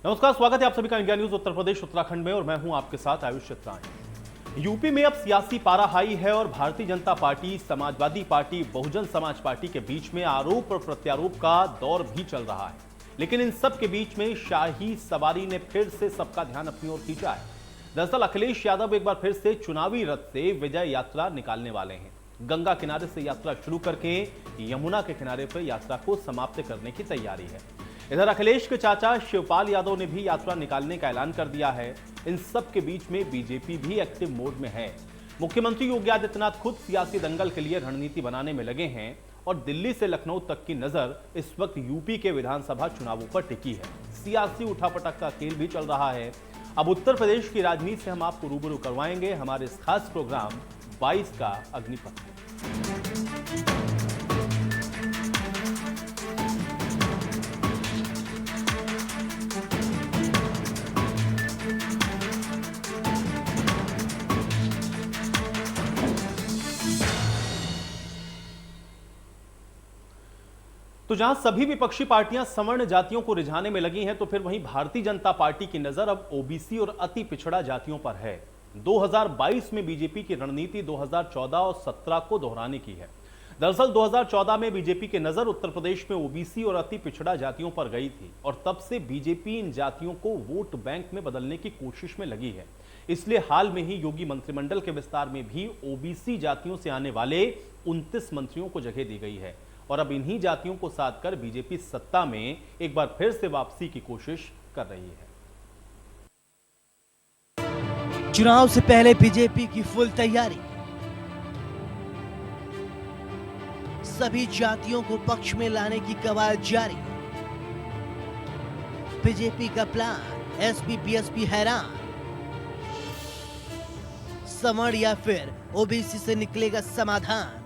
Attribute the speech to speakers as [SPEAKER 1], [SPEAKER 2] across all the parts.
[SPEAKER 1] नमस्कार, स्वागत है आप सभी का इंडिया न्यूज उत्तर प्रदेश उत्तराखंड में और मैं हूं आपके साथ आयुष चित्राणी। यूपी में अब सियासी पारा हाई है और Bharatiya Janata party, Samajwadi party, Bahujan Samaj party के बीच में आरोप और प्रत्यारोप का दौर भी चल रहा है। लेकिन इन सब के बीच में शाही सवारी ने फिर से सबका ध्यान अपनी ओर खींचा है। दरअसल अखिलेश यादव एक बार फिर से चुनावी रथ से विजय यात्रा निकालने वाले हैं। गंगा किनारे से यात्रा शुरू करके यमुना के किनारे पर यात्रा को समाप्त करने की तैयारी है। इधर अखिलेश के चाचा शिवपाल यादव ने भी यात्रा निकालने का ऐलान कर दिया है। इन सब के बीच में बीजेपी भी एक्टिव मोड में है। मुख्यमंत्री योगी आदित्यनाथ खुद सियासी दंगल के लिए रणनीति बनाने में लगे हैं और दिल्ली से लखनऊ तक की नजर इस वक्त यूपी के विधानसभा चुनावों पर टिकी है। सियासी उठापटक का खेल भी चल रहा है। अब उत्तर प्रदेश की राजनीति से हम आपको रूबरू करवाएंगे हमारे इस खास प्रोग्राम 22 का अग्निपथ। तो जहां सभी विपक्षी पार्टियां सवर्ण जातियों को रिझाने में लगी हैं, तो फिर वहीं भारतीय जनता पार्टी की नजर अब ओबीसी और अति पिछड़ा जातियों पर है। 2022 में बीजेपी की रणनीति 2014 और 17 को दोहराने की है। दरअसल 2014 में बीजेपी की नजर उत्तर प्रदेश में ओबीसी और अति पिछड़ा जातियों पर गई थी और तब से बीजेपी इन जातियों को वोट बैंक में बदलने की कोशिश में लगी है। इसलिए हाल में ही योगी मंत्रिमंडल के विस्तार में भी ओबीसी जातियों से आने वाले 29 मंत्रियों को जगह दी गई है और अब इन्हीं जातियों को साथ कर बीजेपी सत्ता में एक बार फिर से वापसी की कोशिश कर रही है।
[SPEAKER 2] चुनाव से पहले बीजेपी की फुल तैयारी, सभी जातियों को पक्ष में लाने की कवायद जारी। बीजेपी का प्लान, एसपी बीएसपी हैरान। सवर्ण या फिर ओबीसी से निकलेगा समाधान।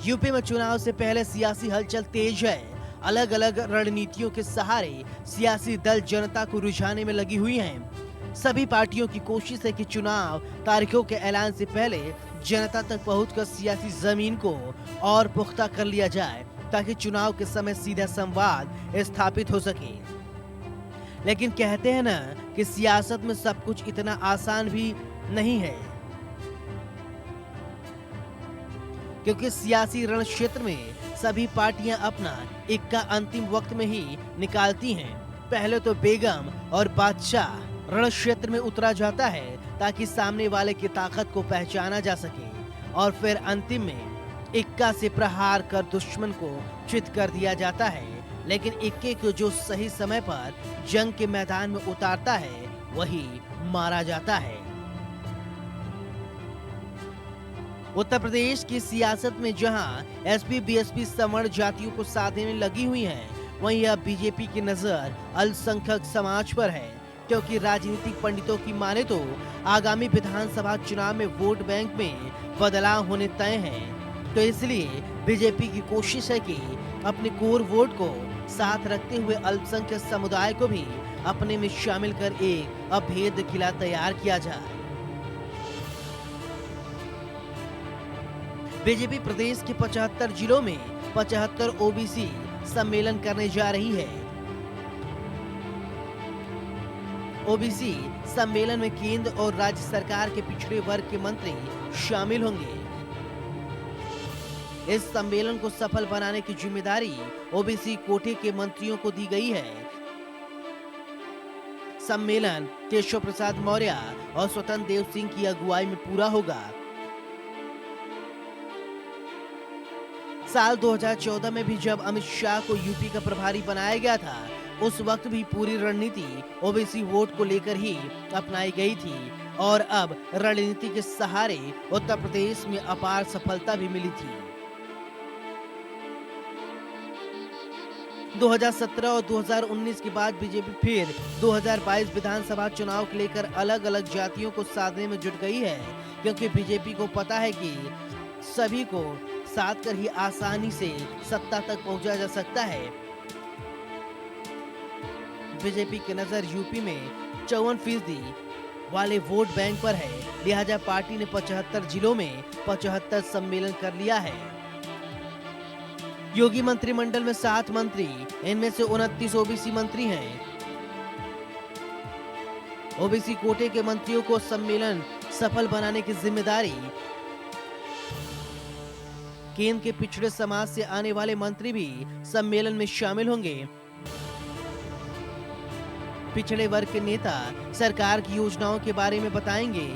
[SPEAKER 2] यूपी में चुनाव से पहले सियासी हलचल तेज है। अलग अलग रणनीतियों के सहारे सियासी दल जनता को रुझाने में लगी हुई हैं। सभी पार्टियों की कोशिश है कि चुनाव तारीखों के ऐलान से पहले जनता तक पहुंचकर सियासी जमीन को और पुख्ता कर लिया जाए ताकि चुनाव के समय सीधा संवाद स्थापित हो सके। लेकिन कहते हैं ना कि सियासत में सब कुछ इतना आसान भी नहीं है, क्योंकि सियासी रण क्षेत्र में सभी पार्टियां अपना इक्का अंतिम वक्त में ही निकालती हैं। पहले तो बेगम और बादशाह रण क्षेत्र में उतरा जाता है ताकि सामने वाले की ताकत को पहचाना जा सके और फिर अंतिम में इक्का से प्रहार कर दुश्मन को चित कर दिया जाता है। लेकिन इक्के को जो सही समय पर जंग के मैदान में उतारता है वही मारा जाता है। उत्तर प्रदेश की सियासत में जहां एसपी बीएसपी सवर्ण जातियों को साधने में लगी हुई है, वहीं अब बीजेपी की नजर अल्पसंख्यक समाज पर है, क्योंकि राजनीतिक पंडितों की माने तो आगामी विधानसभा चुनाव में वोट बैंक में बदलाव होने तय है। तो इसलिए बीजेपी की कोशिश है कि अपने कोर वोट को साथ रखते हुए अल्पसंख्यक समुदाय को भी अपने में शामिल कर एक अभेद किला तैयार किया जाए। बीजेपी प्रदेश के 75 जिलों में 75 ओबीसी सम्मेलन करने जा रही है। ओबीसी सम्मेलन में केंद्र और राज्य सरकार के पिछड़े वर्ग के मंत्री शामिल होंगे। इस सम्मेलन को सफल बनाने की जिम्मेदारी ओबीसी कोटे के मंत्रियों को दी गई है। सम्मेलन केशव प्रसाद मौर्य और स्वतंत्र देव सिंह की अगुवाई में पूरा होगा। साल 2014 में भी जब अमित शाह को यूपी का प्रभारी बनाया गया था, उस वक्त भी पूरी रणनीति ओबीसी वोट को लेकर ही अपनाई गई थी और अब रणनीति के सहारे उत्तर प्रदेश में अपार सफलता भी मिली थी। 2017 और 2019 के बाद बीजेपी फिर 2022 विधानसभा चुनाव को लेकर अलग अलग जातियों को साधने में जुट गई है, क्योंकि बीजेपी को पता है कि सभी को साथ कर ही आसानी से सत्ता तक पहुंचा जा सकता है। बीजेपी की नजर यूपी में 54% वाले वोट बैंक पर है, लिहाजा पार्टी ने 75 जिलों में 75 सम्मेलन कर लिया है। योगी मंत्रिमंडल में 7 मंत्री, इनमें से 29 ओबीसी मंत्री हैं। ओबीसी कोटे के मंत्रियों को सम्मेलन सफल बनाने की जिम्मेदारी। केंद्र के पिछड़े समाज से आने वाले मंत्री भी सम्मेलन में शामिल होंगे। पिछड़े वर्ग के नेता सरकार की योजनाओं के बारे में बताएंगे।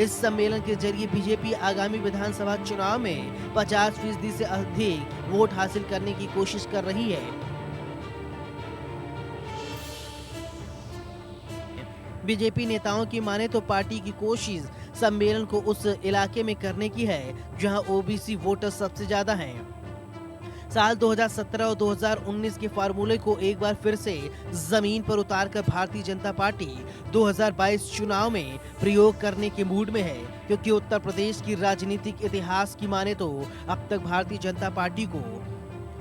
[SPEAKER 2] इस सम्मेलन के जरिए बीजेपी आगामी विधानसभा चुनाव में 50% से अधिक वोट हासिल करने की कोशिश कर रही है। बीजेपी नेताओं की माने तो पार्टी की कोशिश सम्मेलन को उस इलाके में करने की है जहां ओबीसी वोटर सबसे ज्यादा हैं। साल 2017 और 2019 के फार्मूले को एक बार फिर से जमीन पर उतारकर भारतीय जनता पार्टी 2022 चुनाव में प्रयोग करने के मूड में है, क्योंकि उत्तर प्रदेश की राजनीतिक इतिहास की माने तो अब तक भारतीय जनता पार्टी को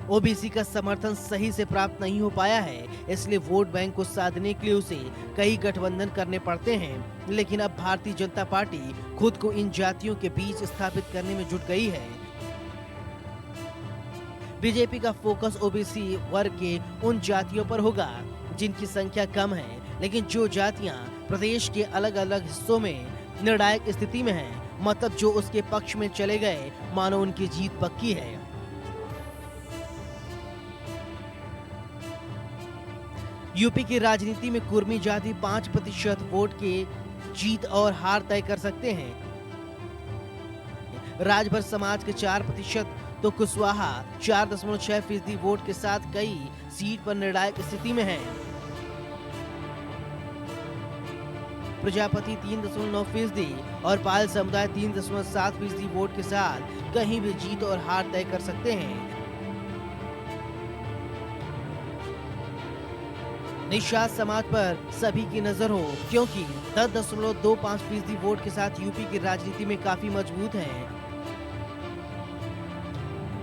[SPEAKER 2] ओबीसी का समर्थन सही से प्राप्त नहीं हो पाया है। इसलिए वोट बैंक को साधने के लिए उसे कई गठबंधन करने पड़ते हैं। लेकिन अब भारतीय जनता पार्टी खुद को इन जातियों के बीच स्थापित करने में जुट गई है। बीजेपी का फोकस ओबीसी वर्ग के उन जातियों पर होगा जिनकी संख्या कम है, लेकिन जो जातियां प्रदेश के अलग अलग हिस्सों में निर्णायक स्थिति में हैं, मतलब जो उसके पक्ष में चले गए, मानो उनकी जीत पक्की है। यूपी की राजनीति में कुर्मी जाति 5% वोट के जीत और हार तय कर सकते हैं। राजभर समाज के 4% तो कुशवाहा 4.6% वोट के साथ कई सीट पर निर्णायक स्थिति में है। प्रजापति 3.9% और पाल समुदाय 3.7% वोट के साथ कहीं भी जीत और हार तय कर सकते हैं। निषाद समाज पर सभी की नजर हो, क्योंकि 10.25% वोट के साथ यूपी की राजनीति में काफी मजबूत हैं।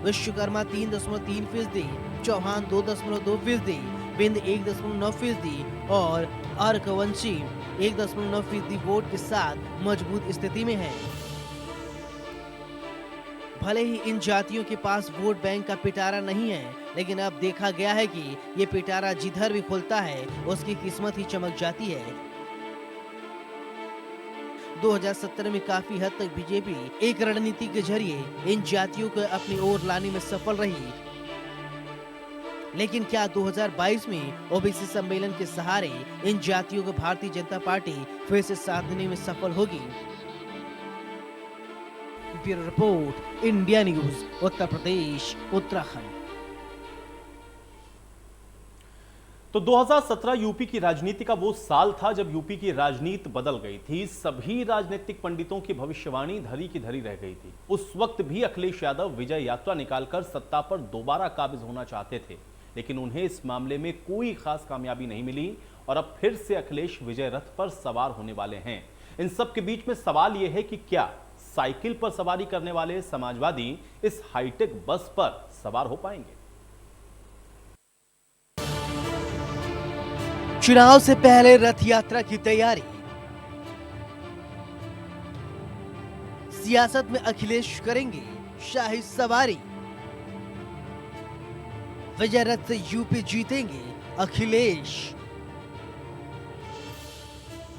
[SPEAKER 2] विश्वकर्मा 3.3%, चौहान 2.2%, बिंद 1.9% और अर्कवंशी 1.9% वोट के साथ मजबूत स्थिति में है। भले ही इन जातियों के पास वोट बैंक का पिटारा नहीं है, लेकिन अब देखा गया है कि ये पिटारा जिधर भी खुलता है उसकी किस्मत ही चमक जाती है। 2017 में काफी हद तक बीजेपी एक रणनीति के जरिए इन जातियों को अपनी ओर लाने में सफल रही, लेकिन क्या 2022 में ओबीसी सम्मेलन के सहारे इन जातियों को भारतीय जनता पार्टी फिर से साधने में सफल होगी? Bureau report, India news, Uttar Pradesh, Uttarakhand.
[SPEAKER 1] तो 2017 यूपी की राजनीति का वो साल था जब यूपी की राजनीति बदल गई थी। सभी राजनीतिक पंडितों की भविष्यवाणी धरी की धरी रह गई थी। उस वक्त भी अखिलेश यादव विजय यात्रा निकालकर सत्ता पर दोबारा काबिज होना चाहते थे, लेकिन उन्हें इस मामले में कोई खास कामयाबी नहीं मिली और अब फिर से अखिलेश विजय रथ पर सवार होने वाले हैं। इन सब के बीच में सवाल यह है कि क्या साइकिल पर सवारी करने वाले समाजवादी इस हाईटेक बस पर सवार हो पाएंगे?
[SPEAKER 2] चुनाव से पहले रथ यात्रा की तैयारी। सियासत में अखिलेश करेंगे शाही सवारी। विजय रथ से यूपी जीतेंगे अखिलेश।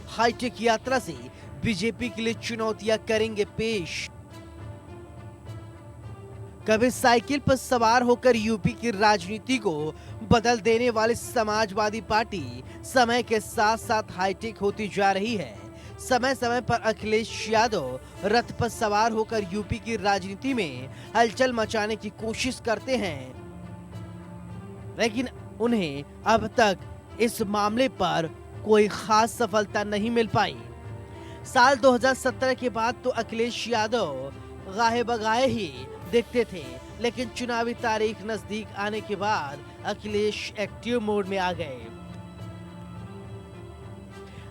[SPEAKER 2] हाईटेक यात्रा से बीजेपी के लिए चुनौतियां करेंगे पेश। कभी साइकिल पर सवार होकर यूपी की राजनीति को बदल देने वाली समाजवादी पार्टी समय के साथ साथ हाईटेक होती जा रही है। समय समय पर अखिलेश यादव रथ पर सवार होकर यूपी की राजनीति में हलचल मचाने की कोशिश करते हैं, लेकिन उन्हें अब तक इस मामले पर कोई खास सफलता नहीं मिल पाई। साल 2017 के बाद तो अखिलेश यादव गाहे बगाए ही दिखते थे, लेकिन चुनावी तारीख नजदीक आने के बाद अखिलेश एक्टिव मोड में आ गए।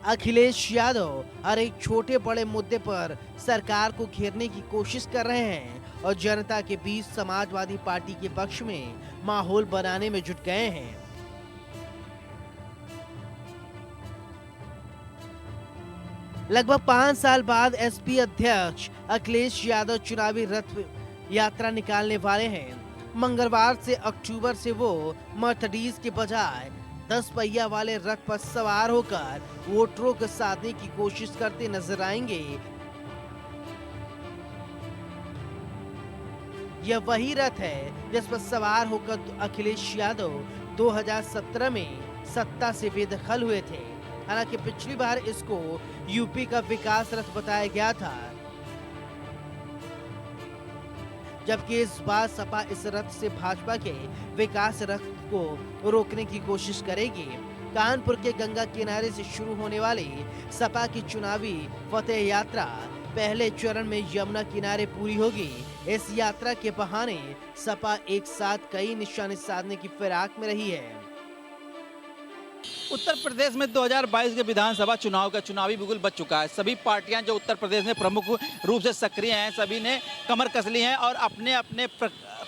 [SPEAKER 2] अखिलेश यादव हर एक छोटे बड़े मुद्दे पर सरकार को घेरने की कोशिश कर रहे हैं और जनता के बीच समाजवादी पार्टी के पक्ष में माहौल बनाने में जुट गए हैं। लगभग 5 साल बाद एसपी अध्यक्ष अखिलेश यादव चुनावी रथ यात्रा निकालने वाले हैं। मंगलवार से अक्टूबर से वो मर्सिडीज के बजाय 10 पहिया वाले रथ पर सवार होकर वोटरों को साधने की कोशिश करते नजर आएंगे। यह वही रथ है जिस पर सवार होकर अखिलेश यादव 2017 में सत्ता से बेदखल हुए थे। हालांकि पिछली बार इसको यूपी का विकास रथ बताया गया था, जबकि इस बार सपा इस रथ से भाजपा के विकास रथ को रोकने की कोशिश करेगी। कानपुर के गंगा किनारे से शुरू होने वाली सपा की चुनावी फतेह यात्रा पहले चरण में यमुना किनारे पूरी होगी। इस यात्रा के बहाने सपा एक साथ कई निशाने साधने की फिराक में रही है।
[SPEAKER 3] उत्तर प्रदेश में 2022 के विधानसभा चुनाव का चुनावी बिगुल बज चुका है। सभी पार्टियां जो उत्तर प्रदेश में प्रमुख रूप से सक्रिय हैं, सभी ने कमर कस ली है और अपने अपने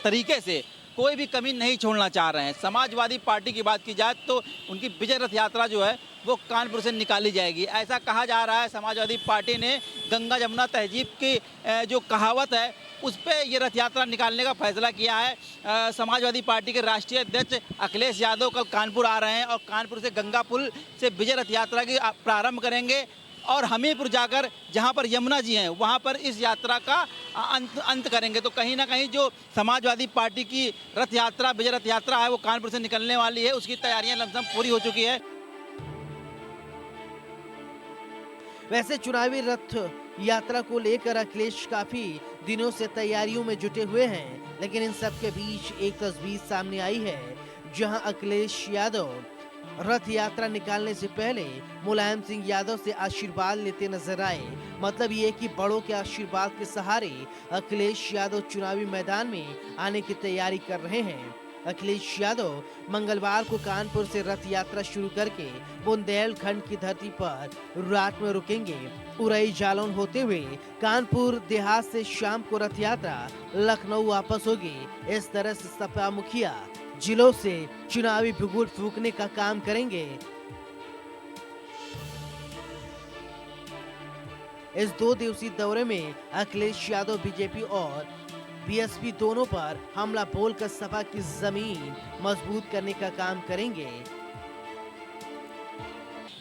[SPEAKER 3] तरीके से कोई भी कमी नहीं छोड़ना चाह रहे हैं। समाजवादी पार्टी की बात की जाए तो उनकी विजय रथ यात्रा जो है वो कानपुर से निकाली जाएगी, ऐसा कहा जा रहा है। समाजवादी पार्टी ने गंगा जमुना तहजीब की जो कहावत है उस पर ये रथ यात्रा निकालने का फैसला किया है। समाजवादी पार्टी के राष्ट्रीय अध्यक्ष अखिलेश यादव कल कानपुर आ रहे हैं और कानपुर से गंगा पुल से विजय रथ यात्रा की प्रारंभ करेंगे और हमीरपुर जाकर जहां पर यमुना जी हैं वहां पर इस यात्रा का अंत करेंगे। तो कहीं ना कहीं जो समाजवादी पार्टी की रथ यात्रा विजय रथ यात्रा है वो कानपुर से निकलने वाली है, उसकी तैयारियां लमसम पूरी हो चुकी है।
[SPEAKER 2] वैसे चुनावी रथ यात्रा को लेकर अखिलेश काफी दिनों से तैयारियों में जुटे हुए हैं, लेकिन इन सब के बीच एक तस्वीर सामने आई है जहां अखिलेश यादव रथ यात्रा निकालने से पहले मुलायम सिंह यादव से आशीर्वाद लेते नजर आए। मतलब ये कि बड़ों के आशीर्वाद के सहारे अखिलेश यादव चुनावी मैदान में आने की तैयारी कर रहे हैं। अखिलेश यादव मंगलवार को कानपुर से रथ यात्रा शुरू करके बुंदेलखंड की धरती पर रात में रुकेंगे। उरई जालौन होते हुए कानपुर देहात से शाम को रथ यात्रा लखनऊ वापस होगी। इस तरह से सपा मुखिया जिलों से चुनावी बिगुल फूंकने का काम करेंगे। इस 2 दिवसीय दौरे में अखिलेश यादव बीजेपी और बीएसपी दोनों पर हमला बोलकर सपा की जमीन मजबूत करने का काम करेंगे।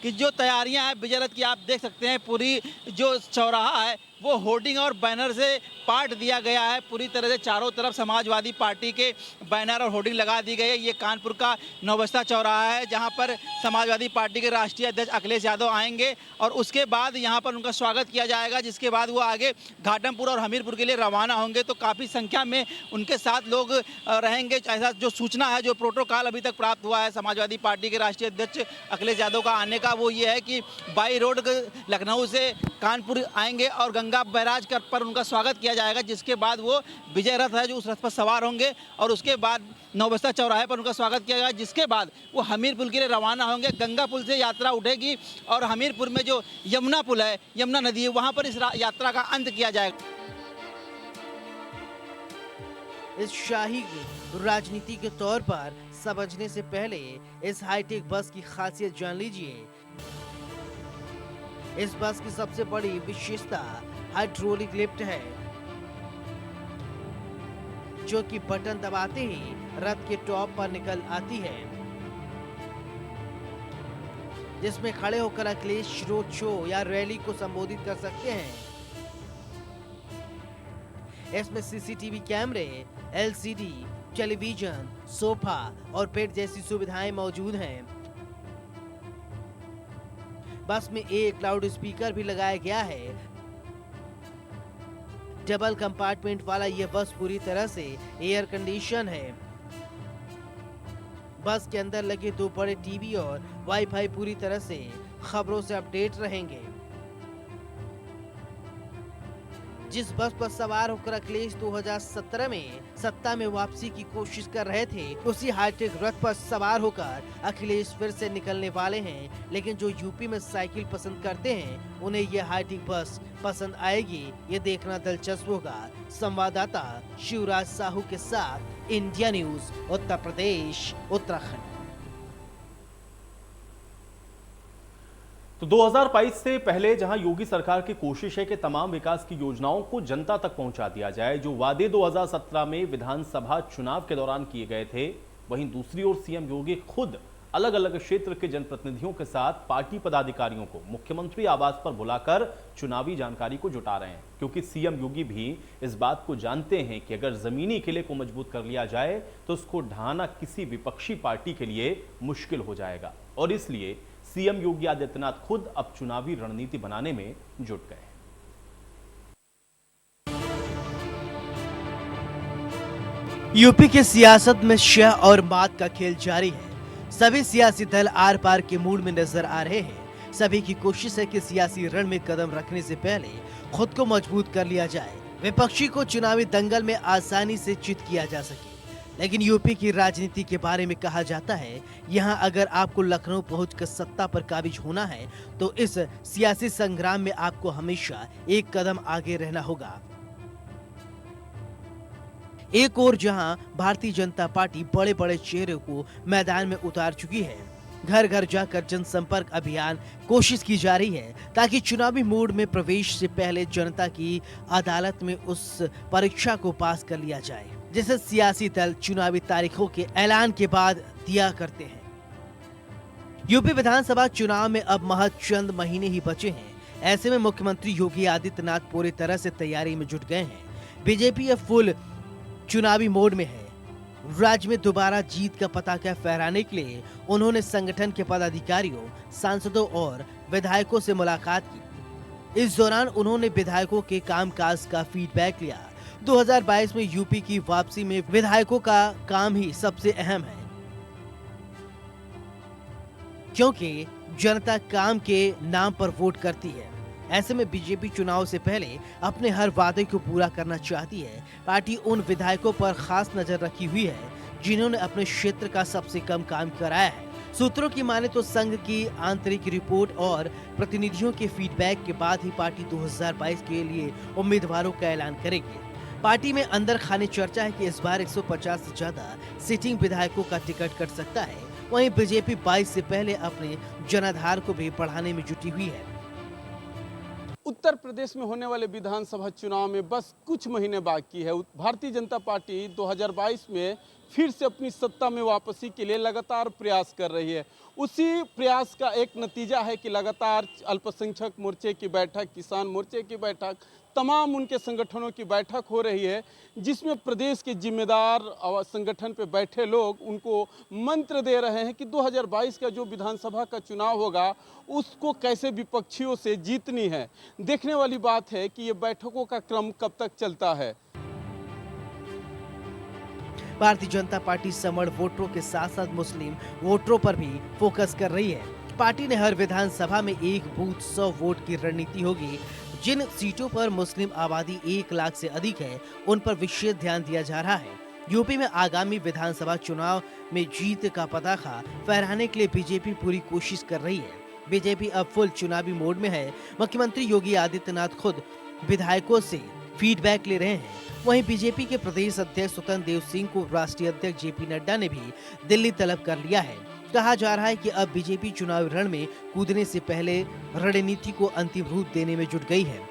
[SPEAKER 3] कि जो तैयारियां हैं विजय रथ की आप देख सकते हैं, पूरी जो चौराहा है वो होर्डिंग और बैनर से पाट दिया गया है। पूरी तरह से चारों तरफ समाजवादी पार्टी के बैनर और होर्डिंग लगा दी गई है। ये कानपुर का नौबस्ता चौराहा है जहां पर समाजवादी पार्टी के राष्ट्रीय अध्यक्ष अखिलेश यादव आएंगे और उसके बाद यहां पर उनका स्वागत किया जाएगा, जिसके बाद वो आगे घाटमपुर और हमीरपुर के लिए रवाना होंगे। तो काफ़ी संख्या में उनके साथ लोग रहेंगे, ऐसा जो सूचना है, जो प्रोटोकॉल अभी तक प्राप्त हुआ है समाजवादी पार्टी के राष्ट्रीय अध्यक्ष अखिलेश यादव का आने का, वो ये है कि बाई रोड लखनऊ से कानपुर आएंगे और गंगा बैराज पर उनका स्वागत किया जाएगा, जिसके बाद वो विजय रथ है जो उस रथ पर सवार होंगे और उसके बाद नौबस्ता चौराहे पर उनका स्वागत किया जाएगा, जिसके बाद वो हमीरपुर के लिए रवाना होंगे। गंगा पुल से यात्रा उठेगी और हमीरपुर में जो यमुना पुल है, यमुना नदी है, वहां पर इस यात्रा का अंत किया जाएगा।
[SPEAKER 2] इस शाही राजनीति के तौर पर समझने से पहले इस हाईटेक बस की खासियत जान लीजिए। इस बस की सबसे बड़ी विशेषता हाइड्रोलिक लिफ्ट है, जो कि बटन दबाते ही रथ के टॉप पर निकल आती है, जिसमें खड़े होकर अखिलेश रोड शो या रैली को संबोधित कर सकते हैं। इसमें सीसीटीवी कैमरे, एलसीडी, टेलीविजन, सोफा और बेड जैसी सुविधाएं मौजूद हैं। बस में एक लाउड स्पीकर भी लगाया गया है। डबल कंपार्टमेंट वाला यह बस पूरी तरह से एयर कंडीशन है। बस के अंदर लगे 2 बड़े टीवी और वाईफाई पूरी तरह से खबरों से अपडेट रहेंगे। जिस बस पर सवार होकर अखिलेश 2017 में सत्ता में वापसी की कोशिश कर रहे थे, उसी हाईटेक रथ पर सवार होकर अखिलेश फिर से निकलने वाले हैं। लेकिन जो यूपी में साइकिल पसंद करते हैं, उन्हें यह हाईटेक बस पसंद आएगी, ये देखना दिलचस्प होगा। संवाददाता शिवराज साहू के साथ इंडिया न्यूज, उत्तर प्रदेश, उत्तराखंड।
[SPEAKER 1] तो 2022 से पहले जहां योगी सरकार की कोशिश है कि तमाम विकास की योजनाओं को जनता तक पहुंचा दिया जाए, जो वादे 2017 में विधानसभा चुनाव के दौरान किए गए थे, वहीं दूसरी ओर सीएम योगी खुद अलग अलग क्षेत्र के जनप्रतिनिधियों के साथ पार्टी पदाधिकारियों को मुख्यमंत्री आवास पर बुलाकर चुनावी जानकारी को जुटा रहे हैं, क्योंकि सीएम योगी भी इस बात को जानते हैं कि अगर जमीनी किले को मजबूत कर लिया जाए तो उसको ढाना किसी विपक्षी पार्टी के लिए मुश्किल हो जाएगा। और इसलिए सीएम योगी आदित्यनाथ खुद अब चुनावी रणनीति बनाने में जुट गए।
[SPEAKER 2] यूपी की सियासत में शह और मात का खेल जारी है। सभी सियासी दल आर पार के मूड में नजर आ रहे हैं। सभी की कोशिश है कि सियासी रण में कदम रखने से पहले खुद को मजबूत कर लिया जाए, विपक्षी को चुनावी दंगल में आसानी से चित किया जा सके। लेकिन यूपी की राजनीति के बारे में कहा जाता है, यहाँ अगर आपको लखनऊ पहुंचकर सत्ता पर काबिज होना है तो इस सियासी संग्राम में आपको हमेशा एक कदम आगे रहना होगा। एक और जहां भारतीय जनता पार्टी बड़े बड़े चेहरे को मैदान में उतार चुकी है, घर घर जाकर जनसंपर्क अभियान कोशिश की जा रही है ताकि चुनावी मोड में प्रवेश से पहले जनता की अदालत में उस परीक्षा को पास कर लिया जाए, जिसे सियासी दल चुनावी तारीखों के ऐलान के बाद दिया करते हैं। यूपी विधानसभा चुनाव में अब महज चंद महीने ही बचे हैं। ऐसे में मुख्यमंत्री योगी आदित्यनाथ पूरी तरह से तैयारी में जुट गए हैं। बीजेपी अब फुल चुनावी मोड में है। राज्य में दोबारा जीत का पताका फहराने के लिए उन्होंने संगठन के पदाधिकारियों, सांसदों और विधायकों से मुलाकात की। इस दौरान उन्होंने विधायकों के कामकाज का फीडबैक लिया। 2022 में यूपी की वापसी में विधायकों का काम ही सबसे अहम है, क्योंकि जनता काम के नाम पर वोट करती है। ऐसे में बीजेपी चुनाव से पहले अपने हर वादे को पूरा करना चाहती है। पार्टी उन विधायकों पर खास नजर रखी हुई है जिन्होंने अपने क्षेत्र का सबसे कम काम कराया है। सूत्रों की माने तो संघ की आंतरिक रिपोर्ट और प्रतिनिधियों के फीडबैक के बाद ही पार्टी 2022 के लिए उम्मीदवारों का ऐलान करेगी। पार्टी में अंदर खाने चर्चा है कि इस बार 150 से ज्यादा सिटिंग विधायकों का टिकट कट सकता है। वहीं बीजेपी 22 से पहले अपने जनाधार को भी बढ़ाने में जुटी हुई है।
[SPEAKER 4] उत्तर प्रदेश में होने वाले विधानसभा चुनाव में बस कुछ महीने बाकी है। भारतीय जनता पार्टी 2022 में फिर से अपनी सत्ता में वापसी के लिए लगातार प्रयास कर रही है। उसी प्रयास का एक नतीजा है कि लगातार अल्पसंख्यक मोर्चे की बैठक, किसान मोर्चे की बैठक, तमाम उनके संगठनों की बैठक हो रही है, जिसमें प्रदेश के जिम्मेदार संगठन पे बैठे लोग उनको मंत्र दे रहे हैं कि 2022 का जो विधानसभा का चुनाव होगा उसको कैसे विपक्षियों से जीतनी है। देखने वाली बात है कि ये बैठकों का क्रम कब तक चलता है।
[SPEAKER 2] भारतीय जनता पार्टी समण वोटरों के साथ साथ मुस्लिम वोटरों पर भी फोकस कर रही है। पार्टी ने हर विधानसभा में एक बूथ 100 वोट की रणनीति होगी। जिन सीटों पर मुस्लिम आबादी 1 लाख से अधिक है, उन पर विशेष ध्यान दिया जा रहा है। यूपी में आगामी विधानसभा चुनाव में जीत का पताका फहराने के लिए बीजेपी पूरी कोशिश कर रही है। बीजेपी अब फुल चुनावी मोड में है। मुख्यमंत्री योगी आदित्यनाथ खुद विधायकों से फीडबैक ले रहे हैं। वहीं बीजेपी के प्रदेश अध्यक्ष स्वतंत्र देव सिंह को राष्ट्रीय अध्यक्ष जेपी नड्डा ने भी दिल्ली तलब कर लिया है। कहा जा रहा है कि अब बीजेपी चुनावी रण में कूदने से पहले रणनीति को अंतिम रूप देने में जुट गई है।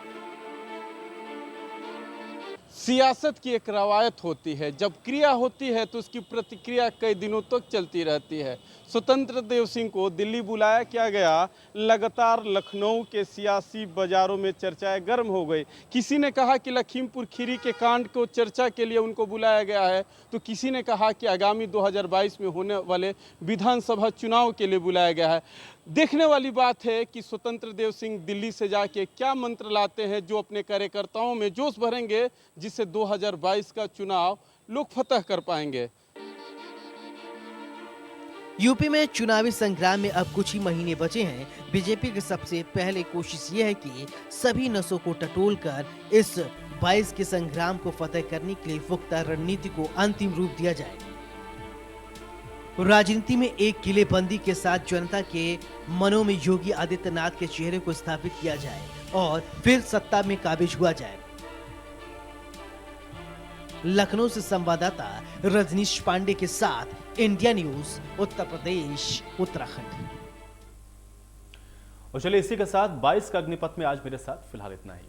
[SPEAKER 4] सियासत की एक रवायत होती है, जब क्रिया होती है तो उसकी प्रतिक्रिया कई दिनों तक चलती रहती है। स्वतंत्र देव सिंह को दिल्ली बुलाया क्या गया, लगातार लखनऊ के सियासी बाजारों में चर्चाएं गर्म हो गई। किसी ने कहा कि लखीमपुर खीरी के कांड को चर्चा के लिए उनको बुलाया गया है, तो किसी ने कहा कि आगामी 2022 में होने वाले विधानसभा चुनाव के लिए बुलाया गया है। देखने वाली बात है कि स्वतंत्र देव सिंह दिल्ली से जाके क्या मंत्र लाते हैं जो अपने कार्यकर्ताओं में जोश भरेंगे, जिससे 2022 का चुनाव लोग फतह कर पाएंगे।
[SPEAKER 2] यूपी में चुनावी संग्राम में अब कुछ ही महीने बचे हैं। बीजेपी की सबसे पहले कोशिश ये है कि सभी नसों को टटोलकर इस 22 के संग्राम को फतह करने के लिए पुख्ता रणनीति को अंतिम रूप दिया जाए। राजनीति में एक किलेबंदी के साथ जनता के मनों में योगी आदित्यनाथ के चेहरे को स्थापित किया जाए और फिर सत्ता में काबिज हुआ जाए। लखनऊ से संवाददाता रजनीश पांडे के साथ इंडिया न्यूज, उत्तर प्रदेश, उत्तराखंड।
[SPEAKER 1] तो चलिए इसी के साथ 22 का अग्निपथ में आज मेरे साथ फिलहाल इतना ही।